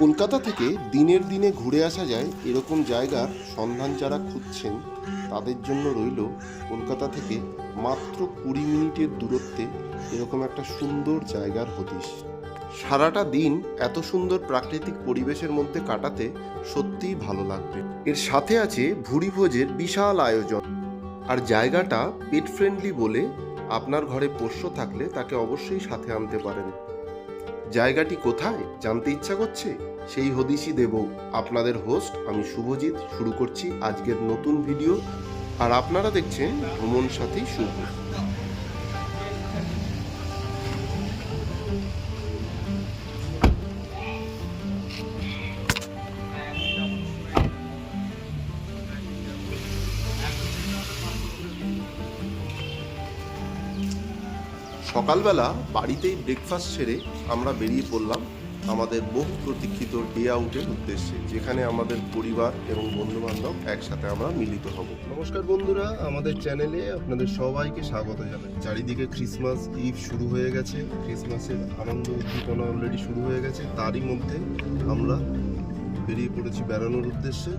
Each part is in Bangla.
কলকাতা থেকে দিনের দিনে ঘুরে আসা যায় এরকম জায়গার সন্ধান যারা খুঁজছেন তাদের জন্য রইল কলকাতা থেকে মাত্র 20 মিনিটের দূরত্বে এরকম একটা সুন্দর জায়গার হদিশ। সারাটা দিন এত সুন্দর প্রাকৃতিক পরিবেশের মধ্যে কাটাতে সত্যিই ভালো লাগবে। এর সাথে আছে ভুরিভোজের বিশাল আয়োজন, আর জায়গাটা পেট ফ্রেন্ডলি বলে আপনার ঘরে পোষ্য থাকলে তাকে অবশ্যই সাথে আনতে পারেন। জায়গাটি কোথায় জানতে ইচ্ছা করছে? সেই হদিশই দেব আপনাদের হোস্ট আমি শুভজিৎ। শুরু করছি আজকের নতুন ভিডিও, আর আপনারা দেখছেন ভ্রমণ সাথী শুভ। সকালবেলা বাড়িতেই ব্রেকফাস্ট সেরে আমরা বেরিয়ে পড়লাম আমাদের বহু প্রতীক্ষিত ডে আউটের উদ্দেশ্যে, যেখানে আমাদের পরিবার এবং বন্ধুবান্ধব একসাথে আমরা মিলিত হব। নমস্কার বন্ধুরা, আমাদের চ্যানেলে আপনাদের সবাইকে স্বাগত জানাই। চারিদিকে ক্রিসমাস ইভ শুরু হয়ে গেছে, ক্রিসমাসের আনন্দ উদ্দীপনা অলরেডি শুরু হয়ে গেছে। তারই মধ্যে আমরা বেরিয়ে পড়েছি বেড়ানোর উদ্দেশ্যে।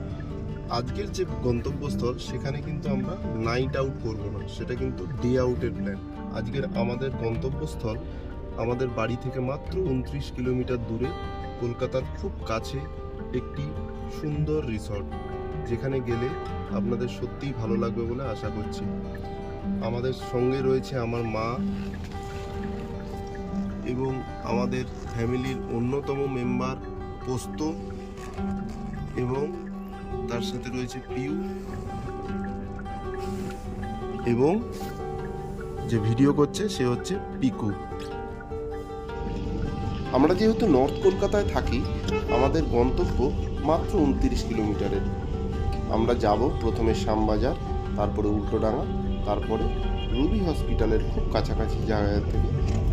আজকের যে গন্তব্যস্থল সেখানে কিন্তু আমরা নাইট আউট করব না, সেটা কিন্তু ডে আউটের প্ল্যান। আজকের আমাদের গন্তব্যস্থল আমাদের বাড়ি থেকে মাত্র 29 কিলোমিটার দূরে কলকাতার খুব কাছে একটি সুন্দর রিসর্ট, যেখানে গেলে আপনাদের সত্যিই ভালো লাগবে বলে আশা করছি। আমাদের সঙ্গে রয়েছে আমার মা এবং আমাদের ফ্যামিলির অন্যতম মেম্বার পোস্ত, এবং তার সাথে রয়েছে পিউ, এবং যে ভিডিও করছে সে হচ্ছে পিকু। আমরা যেহেতু নর্থ কলকাতায় থাকি, আমাদের গন্তব্য মাত্র 29 কিলোমিটারের। আমরা যাব প্রথমে শ্যামবাজার, তারপরে উল্টোডাঙা, তারপরে রুবি হসপিটালের খুব কাছাকাছি জায়গা থেকে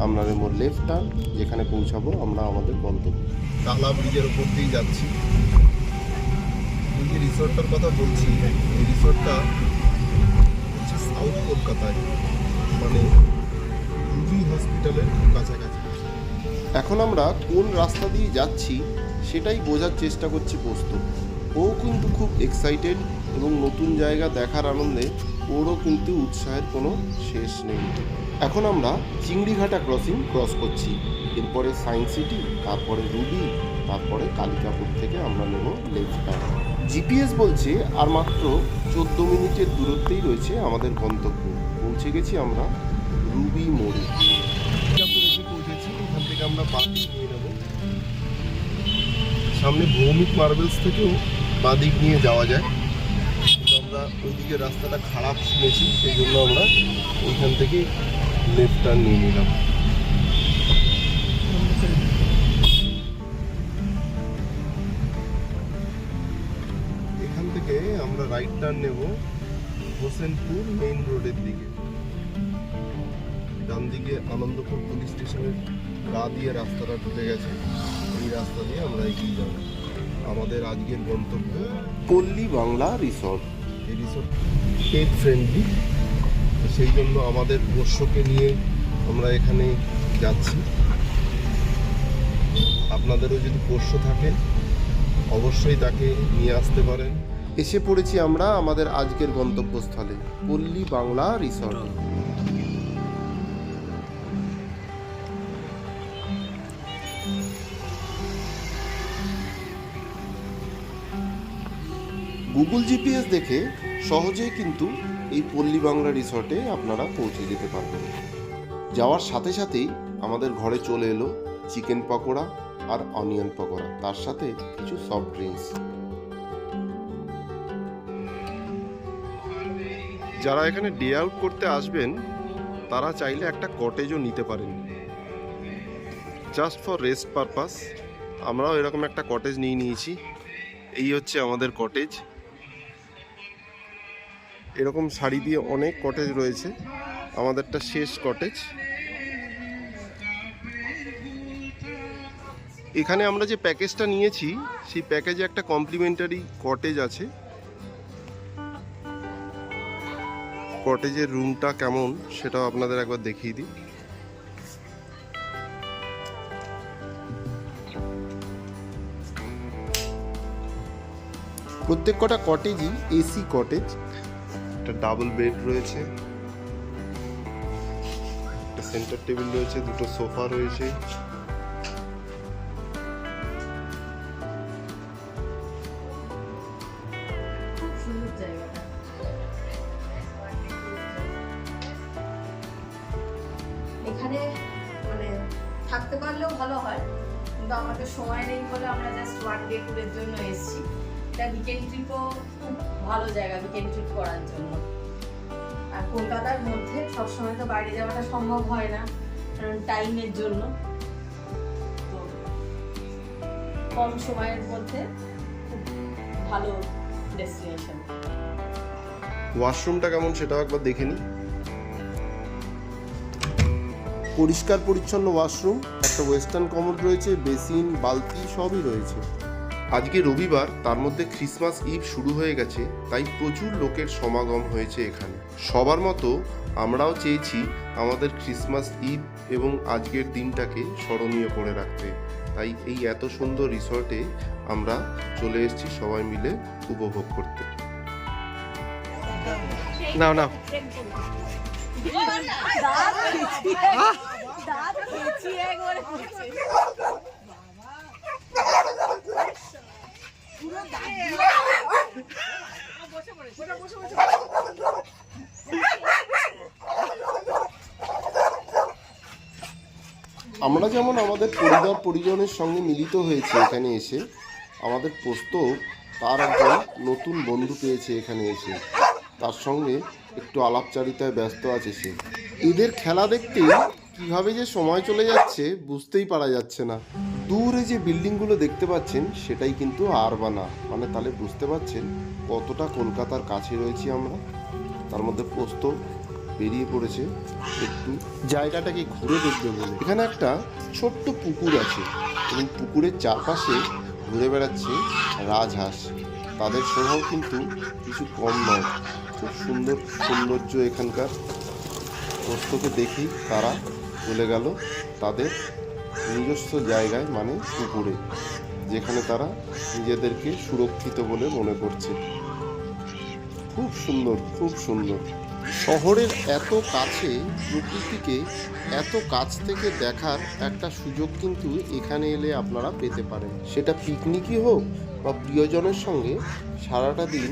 আমরা নেব লেফট টার্ন, যেখানে পৌঁছাবো আমরা আমাদের গন্তব্য। টালা ব্রিজের ওপর দিয়েই যাচ্ছি। এই যে রিসোর্টটার কথা বলছি, এই রিসোর্টটা হচ্ছে সাউথ কলকাতায়, মানে রুবি হসপিটালের কাছাকাছি। এখন আমরা কোন রাস্তা দিয়ে যাচ্ছি সেটাই বোঝার চেষ্টা করছি পোস্ত। ও কিন্তু খুব এক্সাইটেড এবং নতুন জায়গা দেখার আনন্দে ওরও কিন্তু উৎসাহের কোনো শেষ নেই। এখন আমরা চিংড়িঘাটা ক্রস করছি, এরপরে সায়েন্স সিটি, তারপরে রুবি, তারপরে কালিকাপুর থেকে আমরা নেব লেফট টার্ন। জিপিএস বলছে আর মাত্র 14 মিনিটের দূরত্বেই রয়েছে আমাদের গন্তব্য। পৌঁছে গেছি আমরা রুবি মোড়ে। পৌঁছেছি, এখান থেকে আমরা বাঁদিক নিয়ে নেব। সামনে ভৌমিক মার্বেলস থেকেও বাঁদিক নিয়ে যাওয়া যায়, কিন্তু আমরা ওইদিকে রাস্তাটা খারাপ শুনেছি, সেই জন্য আমরা ওইখান থেকে লেফট টার্ন নিয়ে নিলাম। এখান থেকে আমরা রাইট টার্ন নেব হোসেনপুর মেইন রোডের দিকে। ডান দিকে আনন্দপুর পুলিশ স্টেশনের গা দিয়ে রাস্তাটা ঢুকে গেছে, এই রাস্তা দিয়ে আমরা এগিয়ে যাব। আমাদের আজকের গন্তব্য পল্লী বাংলা রিসর্ট। এই রিসর্ট পেট ফ্রেন্ডলি, সেই জন্য আমাদের পোষ্যকে নিয়ে আমরা এখানে যাচ্ছি। আপনাদেরও যদি পোষ্য থাকে অবশ্যই তাকে নিয়ে আসতে পারেন। এসে পড়েছি আমরা আমাদের আজকের গন্তব্যস্থলে পল্লী বাংলা রিসর্ট। গুগল জিপিএস দেখে সহজেই কিন্তু এই পল্লী বাংলা রিসর্টে আপনারা পৌঁছে যেতে পারবেন। যাওয়ার সাথে সাথেই আমাদের ঘরে চলে এলো চিকেন পকোড়া আর অনিয়ন পকোড়া, তার সাথে কিছু সফট ড্রিঙ্কস। যারা এখানে ডে আউট করতে আসবেন তারা চাইলে একটা কটেজও নিতে পারেন, জাস্ট ফর রেস্ট পারপাস। আমরাও এরকম একটা কটেজ নিয়ে নিয়েছি। এই হচ্ছে আমাদের কটেজ। এরকম শাড়ি দিয়ে অনেক কটেজ রয়েছে, আমাদেরটা শেষ কটেজ। এখানে আমরা যে প্যাকেজটা নিয়েছি সেই প্যাকেজে একটা কমপ্লিমেন্টারি কটেজ আছে। কটেজের রুমটা কেমন সেটাও আপনাদের একবার দেখিয়ে দিই। প্রত্যেক কটা কটেজই এসি কটেজ। একটা ডাবল বেড রয়েছে, একটা সেন্টার টেবিল রয়েছে, দুটো সোফা রয়েছে। এখানে মানে থাকতে পারলেও ভালো হয়, কিন্তু আমাদের সময় নেই বলে আমরা জাস্ট ওয়ান ডে ট্যুরের জন্য এসেছি। এটা উইকেন্ড ট্রিপও খুব ভালো জায়গা উইকেন্ড ট্রিপ করার জন্য। আর কলকাতার মধ্যে সবসময় তো বাইরে যাওয়াটা সম্ভব হয় না, কারণ টাইমের জন্য। তো কম সময়ের মধ্যে খুব ভালো ডেস্টিনেশন। ওয়াশরুমটা কেমন সেটাও একবার দেখে নিই। পরিষ্কার পরিচ্ছন্ন ওয়াশরুম, একটা ওয়েস্টার্ন কমোড রয়েছে, বেসিন, বালতি সবই রয়েছে। আজকে রবিবার, তার মধ্যে ক্রিসমাস ইভ শুরু হয়ে গেছে, তাই প্রচুর লোকের সমাগম হয়েছে এখানে। সবার মতো আমরাও চেয়েছি আমাদের ক্রিসমাস ইভ এবং আজকের দিনটাকে স্মরণীয় করে রাখতে, তাই এই এত সুন্দর রিসর্টে আমরা চলে এসেছি সবাই মিলে উপভোগ করতে। নাও নাও। আমরা যেমন আমাদের পরিবার পরিজনের সঙ্গে মিলিত হয়েছে এখানে এসে, আমাদের পোস্ত তার একজন নতুন বন্ধু পেয়েছে এখানে এসে, তার সঙ্গে একটু আলাপচারিতায় ব্যস্ত আছে সে। এদের খেলা দেখতেই কিভাবে যে সময় চলে যাচ্ছে বুঝতেই পারা যাচ্ছে না। দূরে যে বিল্ডিংগুলো দেখতে পাচ্ছেন সেটাই কিন্তু আরবানা, মানে তাহলে বুঝতে পারছেন কতটা কলকাতার কাছে রয়েছি আমরা। তার মধ্যে পোস্ত বেরিয়ে পড়েছে একটু জায়গাটাকে ঘুরে দেখবে বলে। এখানে একটা ছোট্ট পুকুর আছে এবং পুকুরের চারপাশে ঘুরে বেড়াচ্ছে রাজহাঁস। তাদের স্বভাব কিন্তু কিছু কম নয়, খুব সুন্দর সৌন্দর্য এখানকার। পোস্তকে দেখেই তারা চলে গেল তাদের নিজস্ব জায়গায়, মানে পুকুরে, যেখানে তারা নিজেদেরকে সুরক্ষিত বলে মনে করছে। খুব সুন্দর, খুব সুন্দর। শহরের এত কাছে প্রকৃতিকে এত কাছ থেকে দেখার একটা সুযোগ কিন্তু এখানে এলে আপনারা পেতে পারেন। সেটা পিকনিকই হোক বা প্রিয়জনের সঙ্গে সারাটা দিন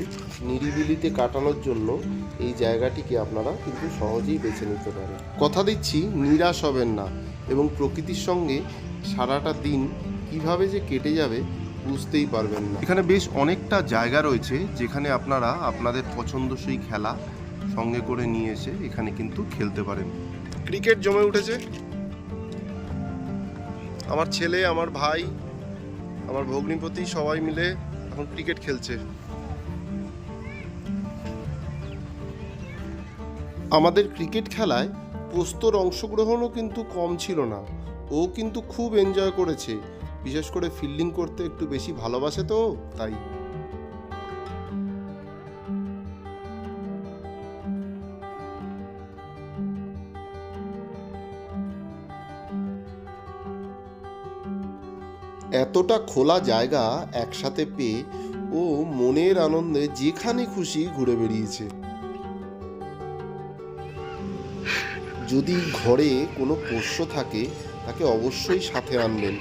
নিরিবিলিতে কাটানোর জন্য এই জায়গাটিকে আপনারা কিন্তু সহজেই বেছে নিতে পারেন। কথা দিচ্ছি নিরাশ হবেন না, এবং প্রকৃতির সঙ্গে সারাটা দিন কিভাবে যে কেটে যাবে বুঝতেই পারবেন না। এখানে বেশ অনেকটা জায়গা রয়েছে যেখানে আপনারা আপনাদের পছন্দসই খেলা সঙ্গে করে নিয়ে এসে এখানে কিন্তু খেলতে পারেন। ক্রিকেট জমে উঠেছে। আমার ছেলে, আমার ভাই, আমার ভগ্নিপতি সবাই মিলে এখন ক্রিকেট খেলছে। আমাদের ক্রিকেট খেলায় পোস্তর অংশগ্রহণও কিন্তু কম ছিল না, ও কিন্তু খুব এনজয় করেছে। বিশেষ করে ফিল্ডিং করতে একটু বেশি ভালোবাসে তো, তাই। এতটা খোলা জায়গা একসাথে পেয়ে ও মনের আনন্দে যেখানে খুশি ঘুরে বেরিয়েছে। যদি ঘরে কোনো পোষ্য থাকে তাকে অবশ্যই সাথে আনবেন।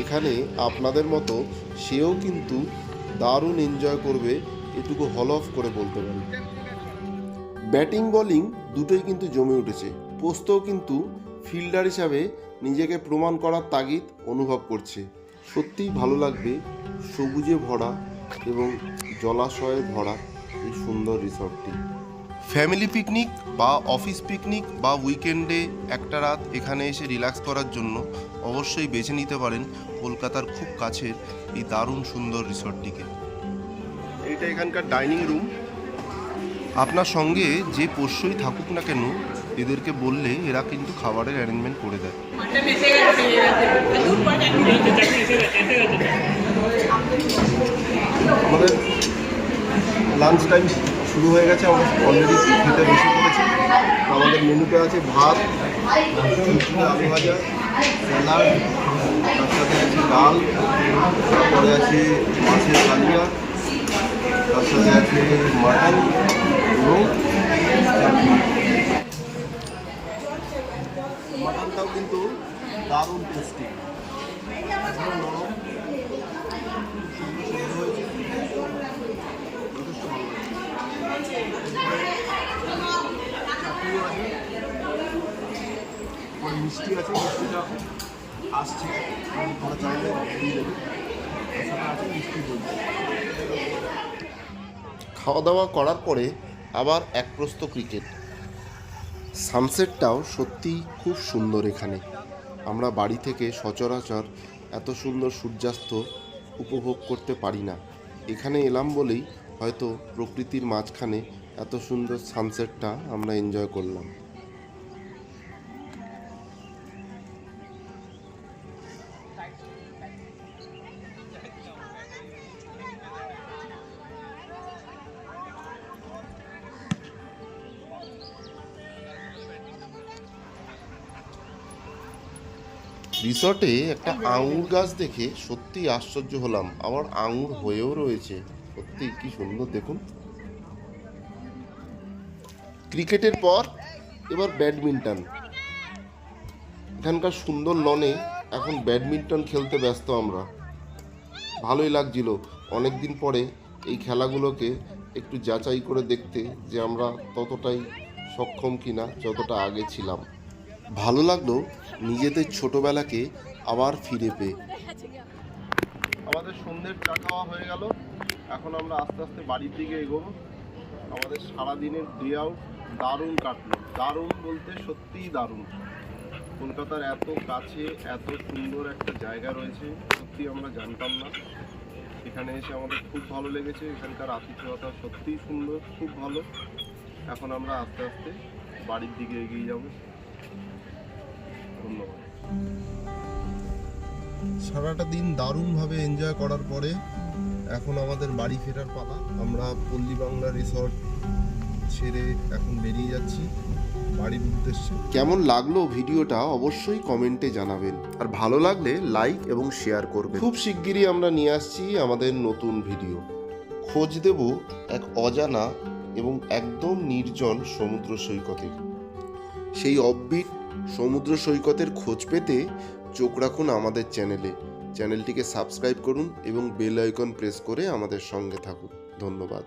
এখানে আপনাদের মতো সেও কিন্তু দারুণ এনজয় করবে, এটুকু হল অফ করে বলতে পারি। ব্যাটিং বোলিং দুটোই কিন্তু জমে উঠেছে। পোস্তও কিন্তু ফিল্ডার হিসাবে নিজেকে প্রমাণ করার তাগিদ অনুভব করছে। সত্যিই ভালো লাগবে সবুজে ভরা এবং জলাশয়ে ভরা এই সুন্দর রিসর্টটি। ফ্যামিলি পিকনিক বা অফিস পিকনিক বা উইকেন্ডে একটা রাত এখানে এসে রিল্যাক্স করার জন্য অবশ্যই বেছে নিতে পারেন কলকাতার খুব কাছের এই দারুণ সুন্দর রিসর্টটিকে। এইটা এখানকার ডাইনিং রুম। আপনার সঙ্গে যে পোষ্যই থাকুক না কেন এদেরকে বললে এরা কিন্তু খাবারের অ্যারেঞ্জমেন্ট করে দেয়। আমাদের লাঞ্চ টাইম শুরু হয়ে গেছে, আমরা অলরেডি খেতে বসে পড়েছি। আমাদের মেনুতে আছে ভাত, আলু ভাজা, স্যালাড, তার সাথে আছে ডাল, তারপরে আছে মাছের কালিয়া, সাথে আছে মাটন এবং মাটনটাও কিন্তু দারুণ টেস্টি। মিষ্টি আছে, মিষ্টিটা আসছে, আমরা চাইলে দিয়ে দেবে। খাওয়া দাওয়া করার পরে আবার এক প্রস্ত ক্রিকেট। সানসেটটাও সত্যি খুব সুন্দর এখানে। আমরা বাড়ি থেকে সচরাচর এত সুন্দর সূর্যাস্ত উপভোগ করতে পারি না। এখানে এলাম বলেই হয়তো প্রকৃতির মাঝখানে এত সুন্দর সানসেটটা আমরা এনজয় করলাম। রিসর্টে একটা আঙুর গাছ দেখে সত্যি আশ্চর্য হলাম। আবার আঙুর হয়েও রয়েছে, সত্যি কি সুন্দর দেখুন। ক্রিকেটের পর এবার ব্যাডমিন্টন। এখানকার সুন্দর লনে এখন ব্যাডমিন্টন খেলতে ব্যস্ত আমরা। ভালোই লাগছিল অনেকদিন পরে এই খেলাগুলোকে একটু যাচাই করে দেখতে যে আমরা ততটাই সক্ষম কিনা যতটা আগে ছিলাম। ভালো লাগলো নিজেদের ছোটবেলাকে আবার ফিরে পেয়ে। আমাদের সন্ধ্যের চা খাওয়া হয়ে গেল, এখন আমরা আস্তে আস্তে বাড়ির দিকে এগোবো। আমাদের সারাদিনের ডে আউট দারুণ কাটলো, দারুণ বলতে সত্যিই দারুণ। কলকাতার এত কাছে এত সুন্দর একটা জায়গা রয়েছে সত্যি আমরা জানতাম না। এখানে এসে আমাদের খুব ভালো লেগেছে, এখানকার আতিথেয়তা সত্যিই সুন্দর, খুব ভালো। এখন আমরা আস্তে আস্তে বাড়ির দিকে এগিয়ে যাব। ধন্যবাদ। সারাটা দিন দারুণভাবে এনজয় করার পরে এখন আমাদের বাড়ি ফেরার পালা। আমরা পল্লী বাংলা রিসর্ট ছেড়ে এখন বেরিয়ে যাচ্ছি বাড়ির উদ্দেশ্যে। কেমন লাগলো ভিডিওটা অবশ্যই কমেন্টে জানাবেন, আর ভালো লাগলে লাইক এবং শেয়ার করবেন। খুব শিগগিরই আমরা নিয়ে আসছি আমাদের নতুন ভিডিও। খোঁজ দেব এক অজানা এবং একদম নির্জন সমুদ্র সৈকতে। সেই অফবিট সমুদ্র সৈকতের খোঁজ পেতে চোখ রাখুন আমাদের চ্যানেলটিকে সাবস্ক্রাইব করুন এবং বেল আইকন প্রেস করে আমাদের সঙ্গে থাকুন। ধন্যবাদ।